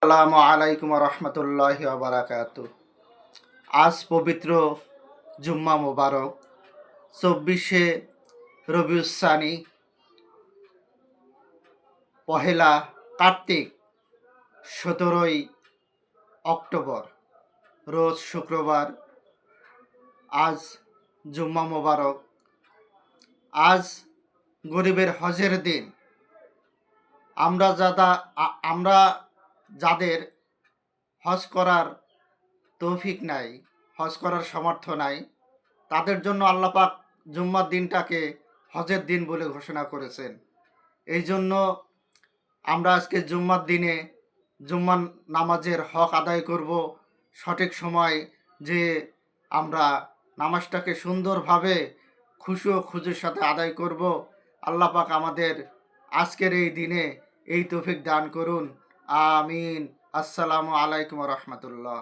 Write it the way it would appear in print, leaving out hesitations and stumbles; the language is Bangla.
আসসালামু আলাইকুম রহমতুল্লাহি বারাকাতু। আজ পবিত্র জুম্মা মোবারক 24শে রবিউসানি, পহেলা কার্তিক, 17ই অক্টোবর, রোজ শুক্রবার। আজ জুম্মা মোবারক। আজ গরিবের হজের দিন। আমরা যাদের হজ করার তৌফিক নাই, হজ করার সামর্থ্য নাই, তাদের জন্য আল্লাহ পাক জুম্মার দিনটাকে হজের দিন বলে ঘোষণা করেছেন। এই জন্য আমরা আজকে জুম্মার দিনে জুম্মার নামাজের হক আদায় করব সঠিক সময়, যে আমরা নামাজটাকে সুন্দরভাবে খুশি ও খুশির সাথে আদায় করব। আল্লাহ পাক আমাদের আজকের এই দিনে এই তৌফিক দান করুন। আমিন। আসসালামু আলাইকুম রহমতুল্লাহ।